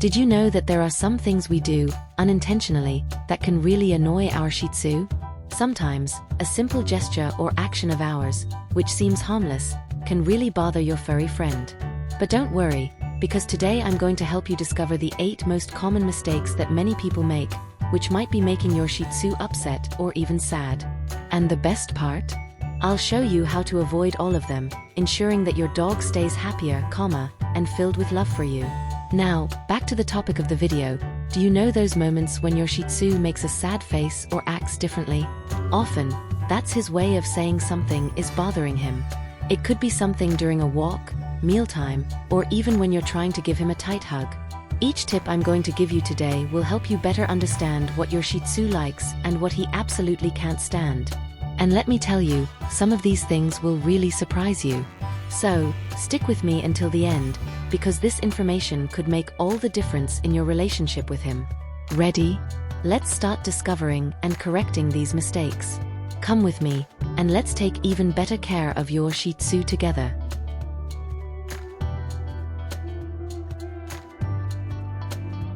Did you know that there are some things we do, unintentionally, that can really annoy our Shih Tzu? Sometimes, a simple gesture or action of ours, which seems harmless, can really bother your furry friend. But don't worry, because today I'm going to help you discover the 8 most common mistakes that many people make, which might be making your Shih Tzu upset or even sad. And the best part? I'll show you how to avoid all of them, ensuring that your dog stays happier, calmer, and filled with love for you. Now, back to the topic of the video. Do you know those moments when your Shih Tzu makes a sad face or acts differently? Often, that's his way of saying something is bothering him. It could be something during a walk, mealtime, or even when you're trying to give him a tight hug. Each tip I'm going to give you today will help you better understand what your Shih Tzu likes and what he absolutely can't stand. And let me tell you, some of these things will really surprise you. So, stick with me until the end, because this information could make all the difference in your relationship with him. Ready? Let's start discovering and correcting these mistakes. Come with me, and let's take even better care of your Shih Tzu together.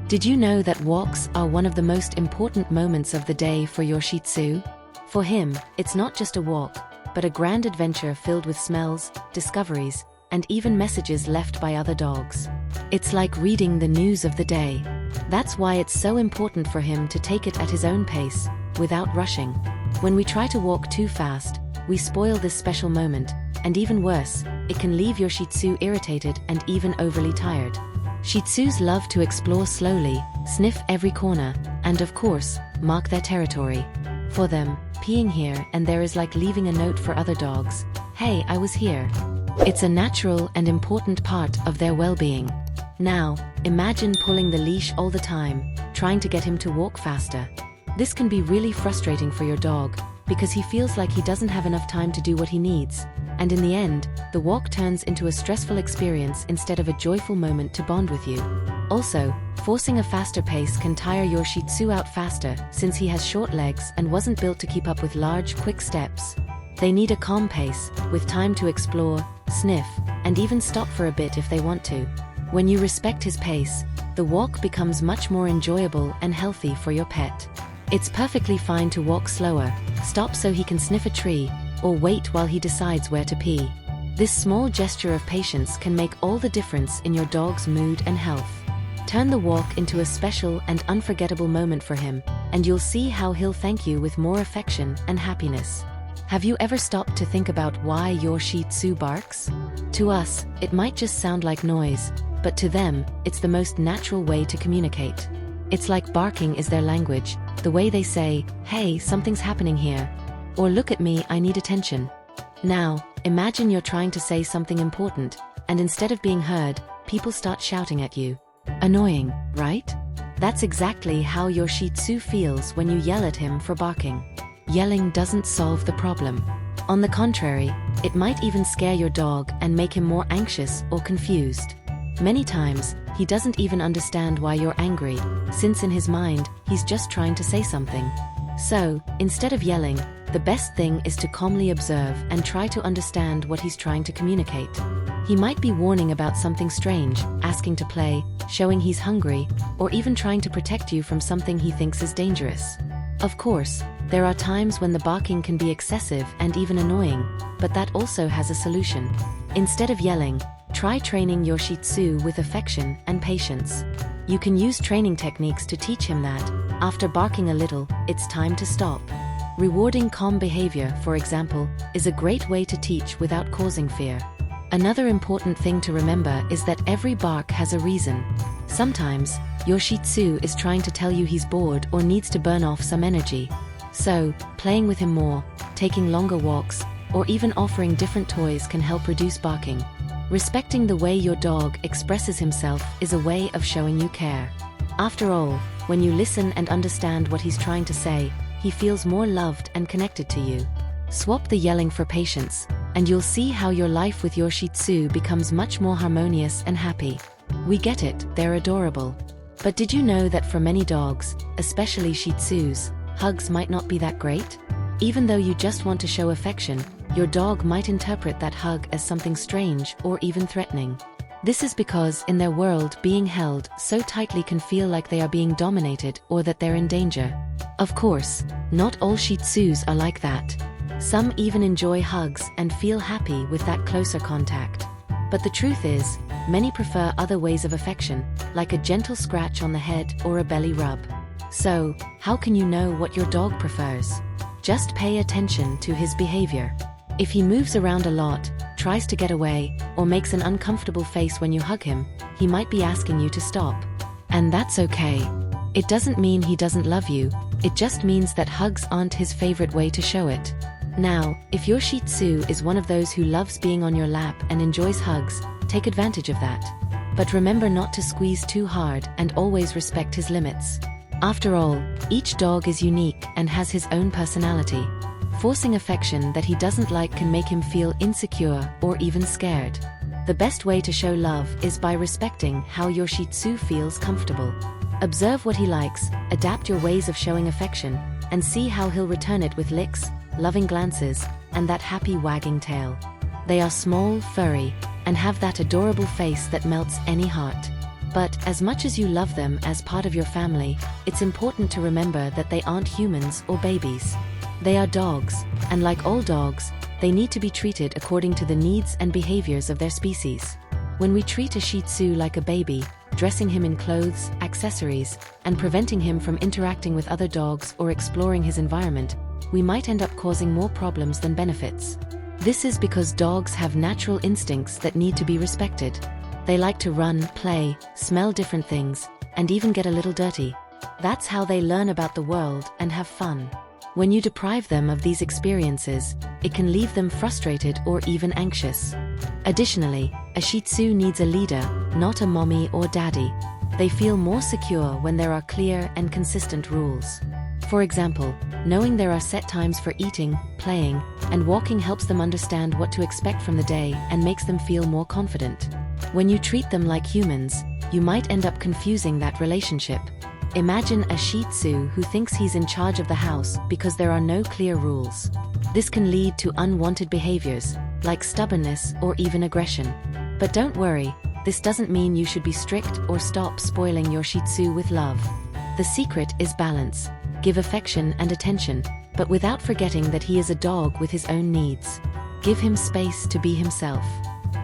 Did you know that walks are one of the most important moments of the day for your Shih Tzu? For him, it's not just a walk, but a grand adventure filled with smells, discoveries, and even messages left by other dogs. It's like reading the news of the day. That's why it's so important for him to take it at his own pace, without rushing. When we try to walk too fast, we spoil this special moment, and even worse, it can leave your Shih Tzu irritated and even overly tired. Shih Tzus love to explore slowly, sniff every corner, and of course, mark their territory. For them, peeing here and there is like leaving a note for other dogs. Hey, I was here. It's a natural and important part of their well-being. Now, imagine pulling the leash all the time, trying to get him to walk faster. This can be really frustrating for your dog, because he feels like he doesn't have enough time to do what he needs. And in the end, the walk turns into a stressful experience instead of a joyful moment to bond with you. Also, forcing a faster pace can tire your Shih Tzu out faster, since he has short legs and wasn't built to keep up with large, quick steps. They need a calm pace, with time to explore, sniff, and even stop for a bit if they want to. When you respect his pace, the walk becomes much more enjoyable and healthy for your pet. It's perfectly fine to walk slower, stop so he can sniff a tree, or wait while he decides where to pee. This small gesture of patience can make all the difference in your dog's mood and health. Turn the walk into a special and unforgettable moment for him, and you'll see how he'll thank you with more affection and happiness. Have you ever stopped to think about why your Shih Tzu barks? To us, it might just sound like noise, but to them, it's the most natural way to communicate. It's like barking is their language, the way they say, "Hey, something's happening here," or "Look at me, I need attention." Now, imagine you're trying to say something important, and instead of being heard, people start shouting at you. Annoying, right? That's exactly how your Shih Tzu feels when you yell at him for barking. Yelling doesn't solve the problem. On the contrary, it might even scare your dog and make him more anxious or confused. Many times, he doesn't even understand why you're angry, since in his mind, he's just trying to say something. So, instead of yelling, the best thing is to calmly observe and try to understand what he's trying to communicate. He might be warning about something strange, asking to play, showing he's hungry, or even trying to protect you from something he thinks is dangerous. Of course, there are times when the barking can be excessive and even annoying, but that also has a solution. Instead of yelling, try training your Shih Tzu with affection and patience. You can use training techniques to teach him that, after barking a little, it's time to stop. Rewarding calm behavior, for example, is a great way to teach without causing fear. Another important thing to remember is that every bark has a reason. Sometimes, your Shih Tzu is trying to tell you he's bored or needs to burn off some energy. So, playing with him more, taking longer walks, or even offering different toys can help reduce barking. Respecting the way your dog expresses himself is a way of showing you care. After all, when you listen and understand what he's trying to say, he feels more loved and connected to you. Swap the yelling for patience, and you'll see how your life with your Shih Tzu becomes much more harmonious and happy. We get it, they're adorable. But did you know that for many dogs, especially Shih Tzus, hugs might not be that great? Even though you just want to show affection, your dog might interpret that hug as something strange or even threatening. This is because in their world, being held so tightly can feel like they are being dominated or that they're in danger. Of course, not all Shih Tzus are like that. Some even enjoy hugs and feel happy with that closer contact. But the truth is, many prefer other ways of affection, like a gentle scratch on the head or a belly rub. So, how can you know what your dog prefers? Just pay attention to his behavior. If he moves around a lot, tries to get away, or makes an uncomfortable face when you hug him, he might be asking you to stop. And that's okay. It doesn't mean he doesn't love you, it just means that hugs aren't his favorite way to show it. Now, if your Shih Tzu is one of those who loves being on your lap and enjoys hugs, take advantage of that. But remember not to squeeze too hard and always respect his limits. After all, each dog is unique and has his own personality. Forcing affection that he doesn't like can make him feel insecure or even scared. The best way to show love is by respecting how your Shih Tzu feels comfortable. Observe what he likes, adapt your ways of showing affection, and see how he'll return it with licks, loving glances, and that happy wagging tail. They are small, furry, and have that adorable face that melts any heart. But as much as you love them as part of your family, it's important to remember that they aren't humans or babies. They are dogs, and like all dogs, they need to be treated according to the needs and behaviors of their species. When we treat a Shih Tzu like a baby, dressing him in clothes, accessories, and preventing him from interacting with other dogs or exploring his environment, we might end up causing more problems than benefits. This is because dogs have natural instincts that need to be respected. They like to run, play, smell different things, and even get a little dirty. That's how they learn about the world and have fun. When you deprive them of these experiences, it can leave them frustrated or even anxious. Additionally, a Shih Tzu needs a leader, not a mommy or daddy. They feel more secure when there are clear and consistent rules. For example, knowing there are set times for eating, playing, and walking helps them understand what to expect from the day and makes them feel more confident. When you treat them like humans, you might end up confusing that relationship. Imagine a Shih Tzu who thinks he's in charge of the house because there are no clear rules. This can lead to unwanted behaviors, like stubbornness or even aggression. But don't worry, this doesn't mean you should be strict or stop spoiling your Shih Tzu with love. The secret is balance. Give affection and attention, but without forgetting that he is a dog with his own needs. Give him space to be himself.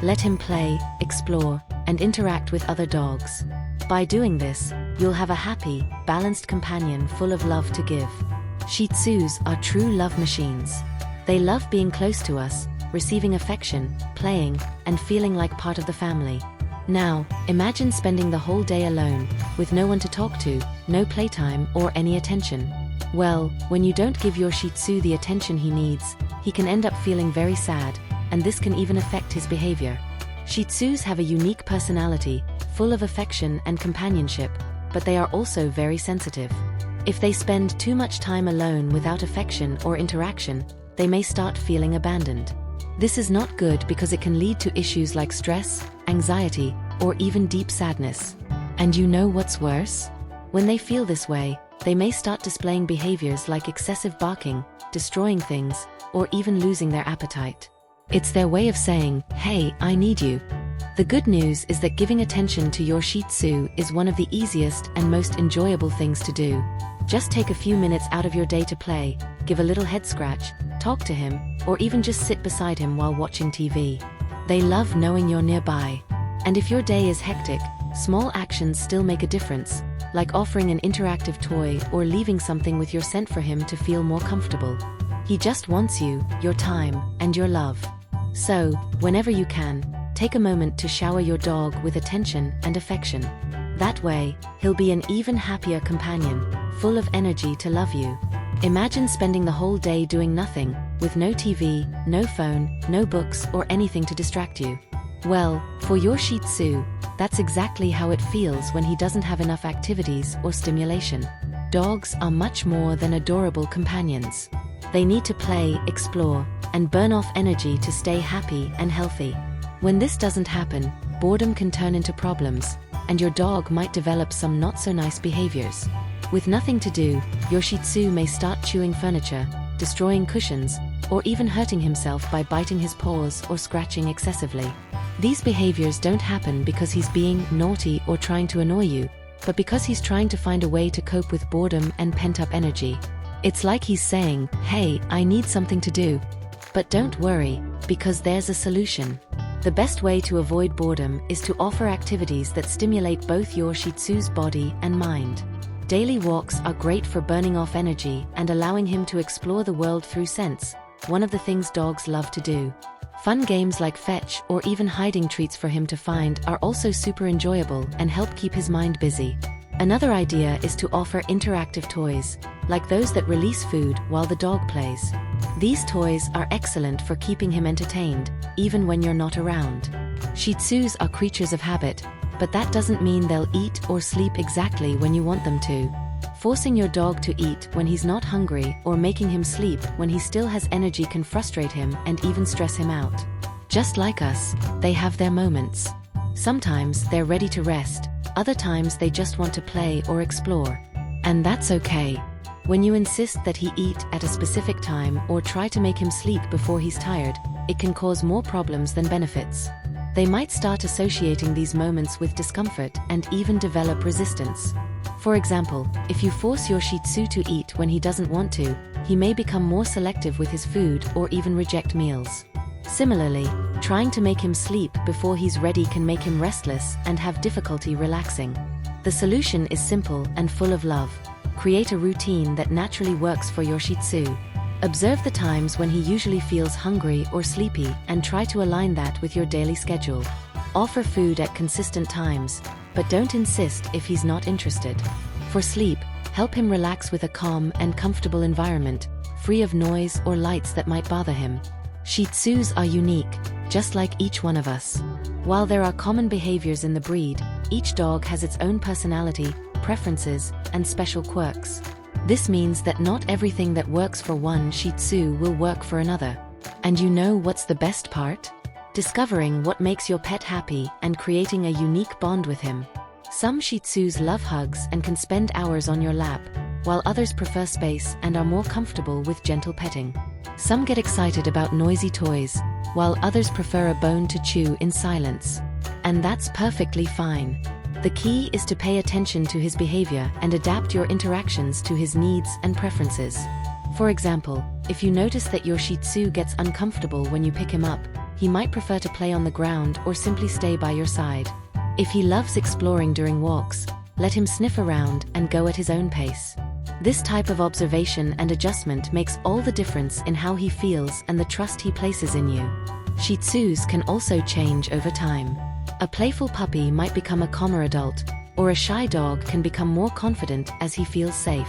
Let him play, explore, and interact with other dogs. By doing this, you'll have a happy, balanced companion full of love to give. Shih Tzus are true love machines. They love being close to us, receiving affection, playing, and feeling like part of the family. Now, imagine spending the whole day alone, with no one to talk to, no playtime or any attention. Well, when you don't give your Shih Tzu the attention he needs, he can end up feeling very sad, and this can even affect his behavior. Shih Tzus have a unique personality, full of affection and companionship, but they are also very sensitive. If they spend too much time alone without affection or interaction, they may start feeling abandoned. This is not good because it can lead to issues like stress, anxiety, or even deep sadness. And you know what's worse? When they feel this way, they may start displaying behaviors like excessive barking, destroying things, or even losing their appetite. It's their way of saying, "Hey, I need you." The good news is that giving attention to your Shih Tzu is one of the easiest and most enjoyable things to do. Just take a few minutes out of your day to play, give a little head scratch, talk to him, or even just sit beside him while watching TV. They love knowing you're nearby. And if your day is hectic, small actions still make a difference, like offering an interactive toy or leaving something with your scent for him to feel more comfortable. He just wants you, your time, and your love. So, whenever you can, take a moment to shower your dog with attention and affection. That way, he'll be an even happier companion, full of energy to love you. Imagine spending the whole day doing nothing, with no TV, no phone, no books, or anything to distract you. Well, for your Shih Tzu, that's exactly how it feels when he doesn't have enough activities or stimulation. Dogs are much more than adorable companions. They need to play, explore, and burn off energy to stay happy and healthy. When this doesn't happen, boredom can turn into problems, and your dog might develop some not-so-nice behaviors. With nothing to do, your Shih Tzu may start chewing furniture, destroying cushions, or even hurting himself by biting his paws or scratching excessively. These behaviors don't happen because he's being naughty or trying to annoy you, but because he's trying to find a way to cope with boredom and pent-up energy. It's like he's saying, "Hey, I need something to do." But don't worry, because there's a solution. The best way to avoid boredom is to offer activities that stimulate both your Shih Tzu's body and mind. Daily walks are great for burning off energy and allowing him to explore the world through sense, one of the things dogs love to do. Fun games like fetch or even hiding treats for him to find are also super enjoyable and help keep his mind busy. Another idea is to offer interactive toys, like those that release food while the dog plays. These toys are excellent for keeping him entertained, even when you're not around. Shih Tzus are creatures of habit, but that doesn't mean they'll eat or sleep exactly when you want them to. Forcing your dog to eat when he's not hungry or making him sleep when he still has energy can frustrate him and even stress him out. Just like us, they have their moments. Sometimes they're ready to rest, other times they just want to play or explore. And that's okay. When you insist that he eat at a specific time or try to make him sleep before he's tired, it can cause more problems than benefits. They might start associating these moments with discomfort and even develop resistance. For example, if you force your Shih Tzu to eat when he doesn't want to, he may become more selective with his food or even reject meals. Similarly, trying to make him sleep before he's ready can make him restless and have difficulty relaxing. The solution is simple and full of love. Create a routine that naturally works for your Shih Tzu. Observe the times when he usually feels hungry or sleepy and try to align that with your daily schedule. Offer food at consistent times, but don't insist if he's not interested. For sleep, help him relax with a calm and comfortable environment, free of noise or lights that might bother him. Shih Tzus are unique, just like each one of us. While there are common behaviors in the breed, each dog has its own personality, preferences, and special quirks. This means that not everything that works for one Shih Tzu will work for another. And you know what's the best part? Discovering what makes your pet happy and creating a unique bond with him. Some Shih Tzus love hugs and can spend hours on your lap, while others prefer space and are more comfortable with gentle petting. Some get excited about noisy toys, while others prefer a bone to chew in silence. And that's perfectly fine. The key is to pay attention to his behavior and adapt your interactions to his needs and preferences. For example, if you notice that your Shih Tzu gets uncomfortable when you pick him up, he might prefer to play on the ground or simply stay by your side. If he loves exploring during walks, let him sniff around and go at his own pace. This type of observation and adjustment makes all the difference in how he feels and the trust he places in you. Shih Tzus can also change over time. A playful puppy might become a calmer adult, or a shy dog can become more confident as he feels safe.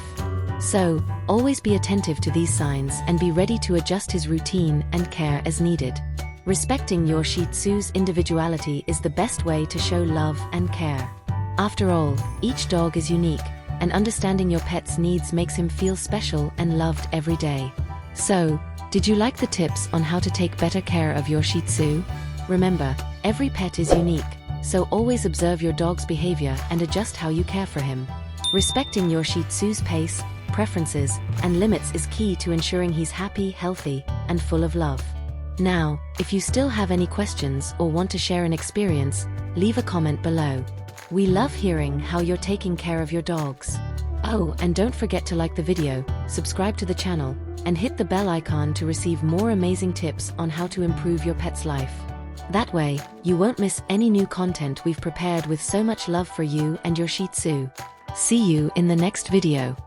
So, always be attentive to these signs and be ready to adjust his routine and care as needed. Respecting your Shih Tzu's individuality is the best way to show love and care. After all, each dog is unique, and understanding your pet's needs makes him feel special and loved every day. So, did you like the tips on how to take better care of your Shih Tzu? Remember, every pet is unique, so always observe your dog's behavior and adjust how you care for him. Respecting your Shih Tzu's pace, preferences, and limits is key to ensuring he's happy, healthy, and full of love. Now, if you still have any questions or want to share an experience, leave a comment below. We love hearing how you're taking care of your dogs. Oh, and don't forget to like the video, subscribe to the channel, and hit the bell icon to receive more amazing tips on how to improve your pet's life. That way, you won't miss any new content we've prepared with so much love for you and your Shih Tzu. See you in the next video.